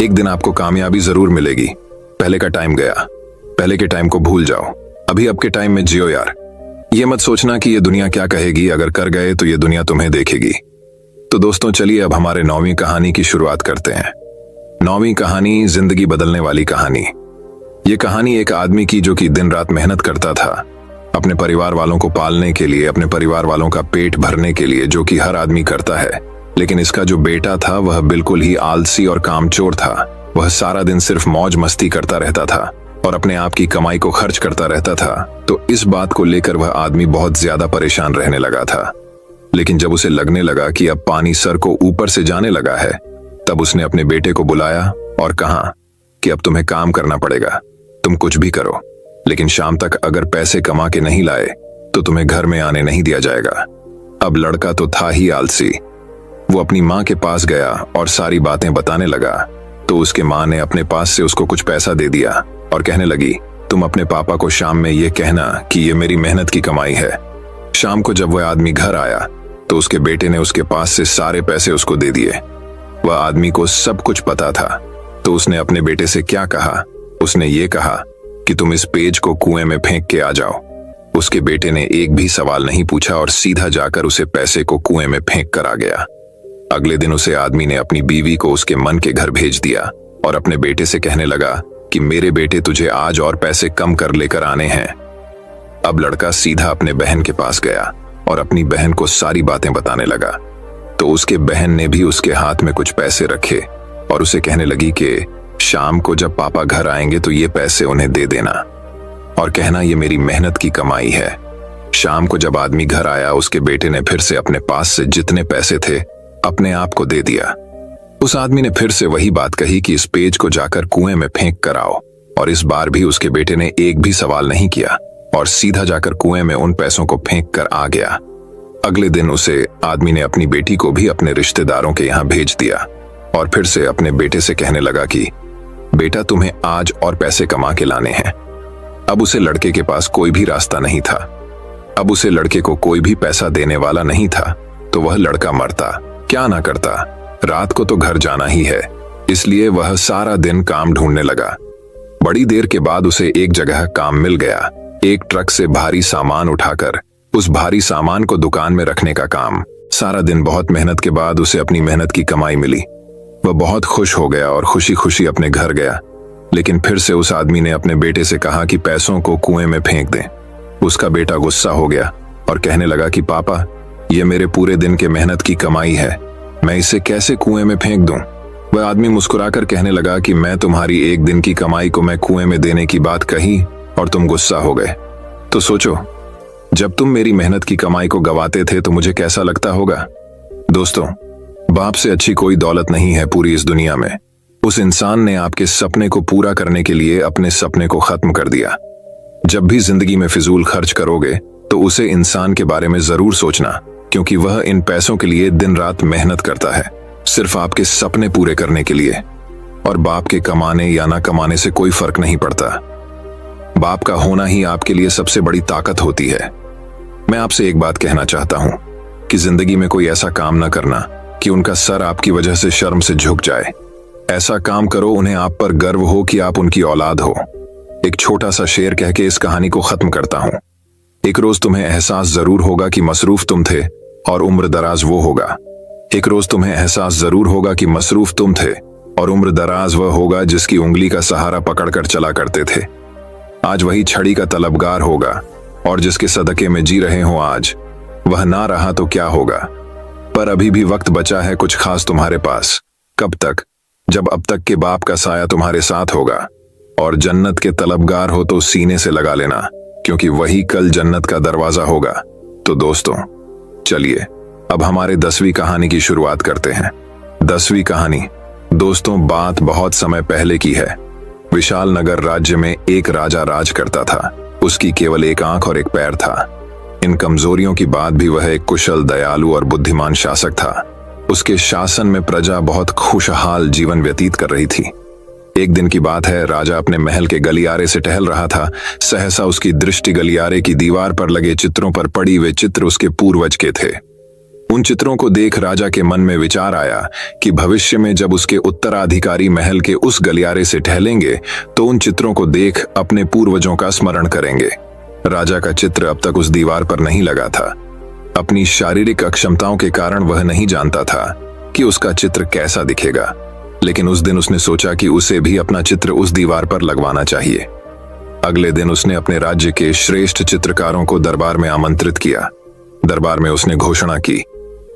एक दिन आपको कामयाबी जरूर मिलेगी। पहले का टाइम गया, पहले के टाइम को भूल जाओ, अभी अब के टाइम में जियो यार। ये मत सोचना कि ये दुनिया क्या कहेगी, अगर कर गए तो ये दुनिया तुम्हें देखेगी। तो दोस्तों चलिए अब हमारे 9वीं कहानी की शुरुआत करते हैं। 9वीं कहानी, जिंदगी बदलने वाली कहानी। ये कहानी एक आदमी की जो कि दिन रात मेहनत करता था अपने परिवार वालों को पालने के लिए, अपने परिवार वालों का पेट भरने के लिए, जो कि हर आदमी करता है। लेकिन इसका जो बेटा था वह बिल्कुल ही आलसी और कामचोर था। वह सारा दिन सिर्फ मौज मस्ती करता रहता था और अपने आप की कमाई को खर्च करता रहता था। तो इस बात को लेकर वह आदमी बहुत ज्यादा परेशान रहने लगा था। लेकिन जब उसे लगने लगा कि अब पानी सर को ऊपर से जाने लगा है, तब उसने अपने बेटे को बुलाया और कहा कि अब तुम्हें काम करना पड़ेगा, तुम कुछ भी करो, लेकिन शाम तक अगर पैसे कमा के नहीं लाए तो तुम्हें घर में आने नहीं दिया जाएगा। अब लड़का तो था ही आलसी। वो अपनी माँ के पास गया और सारी बातें बताने लगा। तो उसके माँ ने अपने पास से उसको कुछ पैसा दे दिया और कहने लगी, तुम अपने पापा को शाम में ये कहना कि ये मेरी मेहनत की कमाई है। शाम को जब वह आदमी घर आया तो उसके बेटे ने उसके पास से सारे पैसे उसको दे दिए। वह आदमी को सब कुछ पता था, तो उसने अपने बेटे से क्या कहा? उसने ये कहा कि तुम इस पेज को कुएं में फेंक के आ जाओ। उसके बेटे ने एक भी सवाल नहीं पूछा और सीधा जाकर उसे पैसे को कुएं में फेंक कर आ गया। अगले दिन उसे आदमी ने अपनी बीवी को उसके मन के घर भेज दिया और अपने बेटे से कहने लगा कि मेरे बेटे तुझे आज और पैसे कम कर लेकर आने हैं। अब लड़का सीधा अपने बहन के पास गया और अपनी बहन को सारी बातें बताने लगा। तो उसके बहन ने भी उसके हाथ में कुछ पैसे रखे और उसे कहने लगी कि शाम को जब पापा घर आएंगे तो ये पैसे उन्हें दे देना और कहना ये मेरी मेहनत की कमाई है। शाम को जब आदमी घर आया, उसके बेटे ने फिर से अपने पास से जितने पैसे थे अपने आप को दे दिया। उस आदमी ने फिर से वही बात कही कि इस पेज को जाकर कुएं में फेंक कर आओ, और इस बार भी उसके बेटे ने एक भी सवाल नहीं किया और सीधा जाकर कुएं में उन पैसों को फेंक कर आ गया। अगले दिन उसे आदमी ने अपनी बेटी को भी अपने रिश्तेदारों के यहाँ भेज दिया और फिर से अपने बेटे से कहने लगा कि बेटा तुम्हें आज और पैसे कमा के लाने हैं। अब उसे लड़के के पास कोई भी रास्ता नहीं था। अब उसे लड़के को कोई भी पैसा देने वाला नहीं था, तो वह लड़का मरता क्या ना करता। रात को तो घर जाना ही है, इसलिए वह सारा दिन काम ढूंढने लगा। बड़ी देर के बाद उसे एक जगह काम मिल गया, एक ट्रक से भारी सामान उठाकर उस भारी सामान को दुकान में रखने का काम। सारा दिन बहुत मेहनत के बाद उसे अपनी मेहनत की कमाई मिली। वह बहुत खुश हो गया और खुशी खुशी अपने घर गया। लेकिन फिर से उस आदमी ने अपने बेटे से कहा कि पैसों को कुएं में फेंक दें। उसका बेटा गुस्सा हो गया और कहने लगा कि पापा, ये मेरे पूरे दिन के मेहनत की कमाई है, मैं इसे कैसे कुएं में फेंक दूं? वह आदमी मुस्कुराकर कहने लगा कि मैं तुम्हारी एक दिन की कमाई को मैं कुएं में देने की बात कही और तुम गुस्सा हो गए। तो सोचो, जब तुम मेरी मेहनत की कमाई को गवाते थे तो मुझे कैसा लगता होगा। दोस्तों, बाप से अच्छी कोई दौलत नहीं है पूरी इस दुनिया में। उस इंसान ने आपके सपने को पूरा करने के लिए अपने सपने को खत्म कर दिया। जब भी जिंदगी में फिजूल खर्च करोगे तो उसे इंसान के बारे में जरूर सोचना, क्योंकि वह इन पैसों के लिए दिन रात मेहनत करता है, सिर्फ आपके सपने पूरे करने के लिए। और बाप के कमाने या ना कमाने से कोई फर्क नहीं पड़ता। बाप का होना ही आपके लिए सबसे बड़ी ताकत होती है। मैं आपसे एक बात कहना चाहता हूं कि जिंदगी में कोई ऐसा काम ना करना कि उनका सर आपकी वजह से शर्म से झुक जाए। ऐसा काम करो उन्हें आप पर गर्व हो कि आप उनकी औलाद हो। एक छोटा सा शेर कह के इस कहानी को खत्म करता हूं। एक रोज तुम्हें एहसास जरूर होगा कि मसरूफ तुम थे और उम्र दराज वो होगा। एक रोज तुम्हें एहसास जरूर होगा कि मसरूफ तुम थे और उम्र दराज वह होगा जिसकी उंगली का सहारा पकड़कर चला करते थे। आज वही छड़ी का तलबगार होगा और जिसके सदके में जी रहे हो आज, वह ना रहा तो क्या होगा। पर अभी भी वक्त बचा है कुछ खास तुम्हारे पास। कब तक? जब अब तक के बाप का साया तुम्हारे साथ होगा। और जन्नत के तलबगार हो तो सीने से लगा लेना, क्योंकि वही कल जन्नत का दरवाजा होगा। तो दोस्तों, चलिए अब हमारे 10वीं कहानी की शुरुआत करते हैं। 10वीं कहानी दोस्तों बात बहुत समय पहले की है। विशाल नगर राज्य में एक राजा राज करता था। उसकी केवल एक आंख और एक पैर था। इन कमजोरियों की बात भी वह एक कुशल, दयालु और बुद्धिमान शासक था। उसके शासन में प्रजा बहुत खुशहाल जीवन व्यतीत कर रही थी। एक दिन की बात है, राजा अपने महल के गलियारे से टहल रहा था। सहसा उसकी दृष्टि गलियारे की दीवार पर लगे चित्रों पर पड़ी। वे चित्र उसके पूर्वज के थे। उन चित्रों को देख राजा के मन में विचार आया कि भविष्य में जब उसके उत्तराधिकारी महल के उस गलियारे से टहलेंगे तो उन चित्रों को देख अपने पूर्वजों का स्मरण करेंगे। राजा का चित्र अब तक उस दीवार पर नहीं लगा था। अपनी शारीरिक अक्षमताओं के कारण वह नहीं जानता था कि उसका चित्र कैसा दिखेगा, लेकिन उस दिन उसने सोचा कि उसे भी अपना चित्र उस दीवार पर लगवाना चाहिए। अगले दिन उसने अपने राज्य के श्रेष्ठ चित्रकारों को दरबार में आमंत्रित किया। दरबार में उसने घोषणा की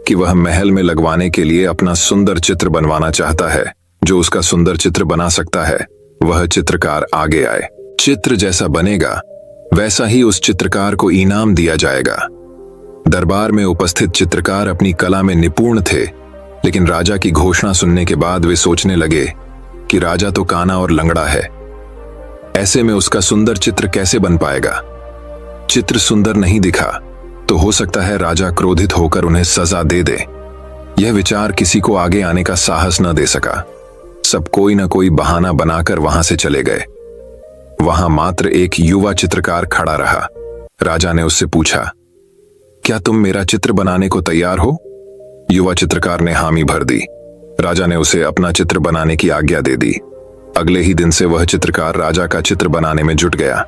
कि वह महल में लगवाने के लिए अपना सुंदर चित्र बनवाना चाहता है। जो उसका सुंदर चित्र बना सकता है वह चित्रकार आगे आए। चित्र जैसा बनेगा वैसा ही उस चित्रकार को इनाम दिया जाएगा। दरबार में उपस्थित चित्रकार अपनी कला में निपुण थे, लेकिन राजा की घोषणा सुनने के बाद वे सोचने लगे कि राजा तो काना और लंगड़ा है, ऐसे में उसका सुंदर चित्र कैसे बन पाएगा। चित्र सुंदर नहीं दिखा तो हो सकता है राजा क्रोधित होकर उन्हें सजा दे दे। यह विचार किसी को आगे आने का साहस न दे सका। सब कोई न कोई बहाना बनाकर वहां से चले गए। वहां मात्र एक युवा चित्रकार खड़ा रहा। राजा ने उससे पूछा, क्या तुम मेरा चित्र बनाने को तैयार हो? युवा चित्रकार ने हामी भर दी। राजा ने उसे अपना चित्र बनाने की आज्ञा दे दी। अगले ही दिन से वह चित्रकार राजा का चित्र बनाने में जुट गया।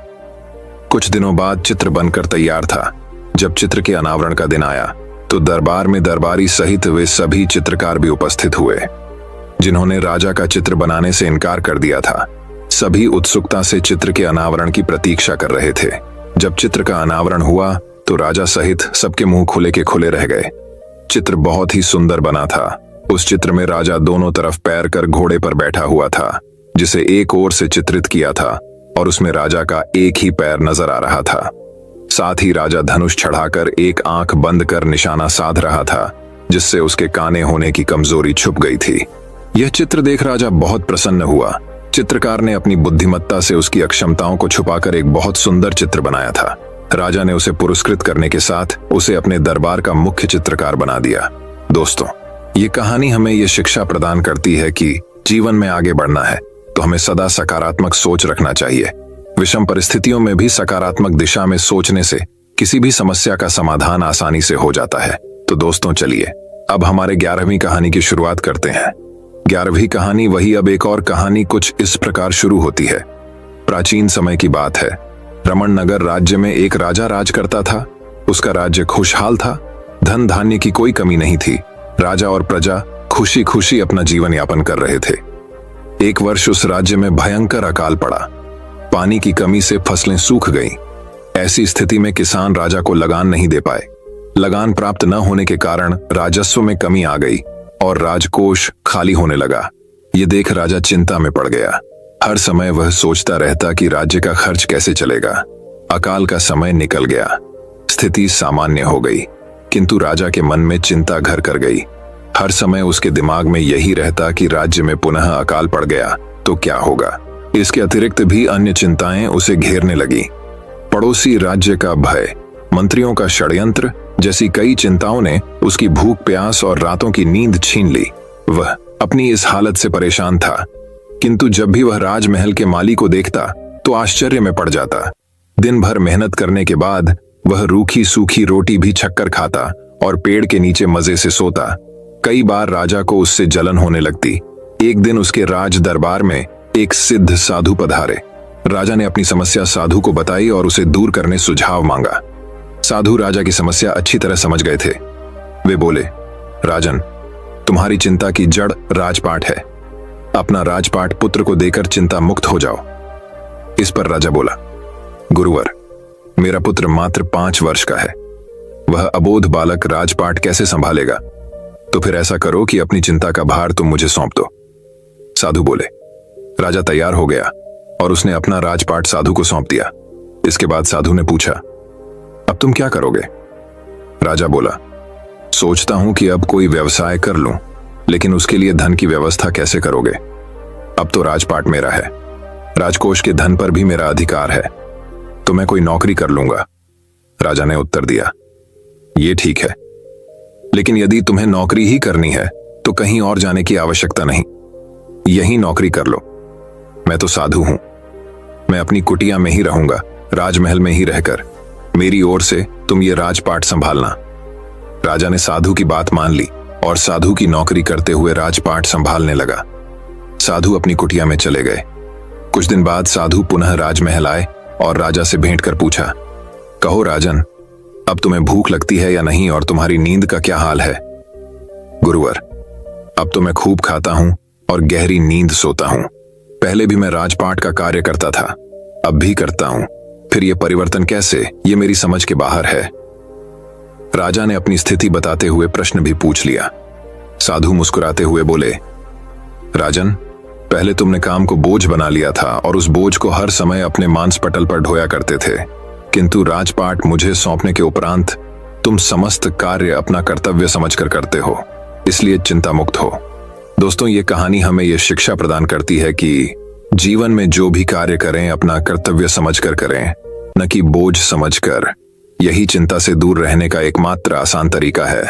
कुछ दिनों बाद चित्र बनकर तैयार था। जब चित्र के अनावरण का दिन आया तो दरबार में दरबारी सहित वे सभी चित्रकार भी उपस्थित हुए जिन्होंने राजा का चित्र बनाने से इनकार कर दिया था। सभी उत्सुकता से चित्र के अनावरण की प्रतीक्षा कर रहे थे। जब चित्र का अनावरण हुआ तो राजा सहित सबके मुंह खुले के खुले रह गए। चित्र बहुत ही सुंदर बना था। उस चित्र में राजा दोनों तरफ पैर कर घोड़े पर बैठा हुआ था, जिसे एक ओर से चित्रित किया था और उसमें राजा का एक ही पैर नजर आ रहा था। साथ ही राजा धनुष चढ़ाकर एक आंख बंद कर निशाना साध रहा था, जिससे उसके काने होने की कमजोरी छुप गई थी। यह चित्र देख राजा बहुत प्रसन्न हुआ। चित्रकार ने अपनी बुद्धिमत्ता से उसकी अक्षमताओं को छुपाकर एक बहुत सुंदर चित्र बनाया था। राजा ने उसे पुरस्कृत करने के साथ उसे अपने दरबार का मुख्य चित्रकार बना दिया। दोस्तों, ये कहानी हमें ये शिक्षा प्रदान करती है कि जीवन में आगे बढ़ना है तो हमें सदा सकारात्मक सोच रखना चाहिए। विषम परिस्थितियों में भी सकारात्मक दिशा में सोचने से किसी भी समस्या का समाधान आसानी से हो जाता है। तो दोस्तों, चलिए अब हमारे 11वीं कहानी की शुरुआत करते हैं। 11वीं कहानी वही। अब एक और कहानी कुछ इस प्रकार शुरू होती है। प्राचीन समय की बात है। रमण नगर राज्य में एक राजा राज करता था। उसका राज्य खुशहाल था। धन धान्य की कोई कमी नहीं थी। राजा और प्रजा खुशी खुशी अपना जीवन यापन कर रहे थे। एक वर्ष उस राज्य में भयंकर अकाल पड़ा। पानी की कमी से फसलें सूख गईं। ऐसी स्थिति में किसान राजा को लगान नहीं दे पाए। लगान प्राप्त न होने के कारण राजस्व में कमी आ गई और राजकोष खाली होने लगा। ये देख राजा चिंता में पड़ गया। हर समय वह सोचता रहता कि राज्य का खर्च कैसे चलेगा। अकाल का समय निकल गया। स्थिति सामान्य हो गई, किंतु राजा के मन में चिंता घर कर गई। हर समय उसके दिमाग में यही रहता कि राज्य में पुनः अकाल पड़ गया तो क्या होगा। इसके अतिरिक्त भी अन्य चिंताएं उसे घेरने लगी। पड़ोसी राज्य का भय, मंत्रियों का षड्यंत्र जैसी कई चिंताओं ने उसकी भूख प्यास और रातों की नींद छीन ली। वह अपनी इस हालत से परेशान था, किंतु जब भी वह राजमहल के माली को देखता तो आश्चर्य में पड़ जाता। दिन भर मेहनत करने के बाद वह रूखी सूखी रोटी भी छक्कर खाता और पेड़ के नीचे मजे से सोता। कई बार राजा को उससे जलन होने लगती। एक दिन उसके राज दरबार में एक सिद्ध साधु पधारे। राजा ने अपनी समस्या साधु को बताई और उसे दूर करने सुझाव मांगा। साधु राजा की समस्या अच्छी तरह समझ गए थे। वे बोले, राजन, तुम्हारी चिंता की जड़ राजपाट है। अपना राजपाट पुत्र को देकर चिंता मुक्त हो जाओ। इस पर राजा बोला, गुरुवर, मेरा पुत्र मात्र 5 वर्ष का है। वह अबोध बालक राजपाट कैसे संभालेगा? तो फिर ऐसा करो कि अपनी चिंता का भार तुम मुझे सौंप दो। साधु बोले। राजा तैयार हो गया और उसने अपना राजपाट साधु को सौंप दिया। इसके बाद साधु ने पूछा, अब तुम क्या करोगे? राजा बोला, सोचता हूं कि अब कोई व्यवसाय कर लूं, लेकिन उसके लिए धन की व्यवस्था कैसे करोगे? अब तो राजपाट मेरा है, राजकोष के धन पर भी मेरा अधिकार है, तो मैं कोई नौकरी कर लूंगा। राजा ने उत्तर दिया, ये ठीक है, लेकिन यदि तुम्हें नौकरी ही करनी है तो कहीं और जाने की आवश्यकता नहीं, यही नौकरी कर लो। मैं तो साधु हूं, मैं अपनी कुटिया में ही रहूंगा, राजमहल में ही रहकर। मेरी ओर से तुम ये राजपाट संभालना। राजा ने साधु की बात मान ली और साधु की नौकरी करते हुए राजपाट संभालने लगा। साधु अपनी कुटिया में चले गए। कुछ दिन बाद साधु पुनः राजमहल आए और राजा से भेंट कर पूछा, कहो राजन, अब तुम्हें भूख लगती है या नहीं और तुम्हारी नींद का क्या हाल है? गुरुवर, अब तो मैं खूब खाता हूं और गहरी नींद सोता हूं। पहले भी मैं राजपाट का कार्य करता था, अब भी करता हूं। फिर यह परिवर्तन कैसे? ये मेरी समझ के बाहर है। राजा ने अपनी स्थिति बताते हुए प्रश्न भी पूछ लिया। साधु मुस्कुराते हुए बोले, राजन, पहले तुमने काम को बोझ बना लिया था और उस बोझ को हर समय अपने मांस पटल पर ढोया करते थे, किंतु राजपाट मुझे सौंपने के उपरांत तुम समस्त कार्य अपना कर्तव्य समझकर करते हो, इसलिए चिंता मुक्त हो। दोस्तों, ये कहानी हमें यह शिक्षा प्रदान करती है कि जीवन में जो भी कार्य करें अपना कर्तव्य समझकर करें, न कि बोझ समझकर। यही चिंता से दूर रहने का एकमात्र आसान तरीका है।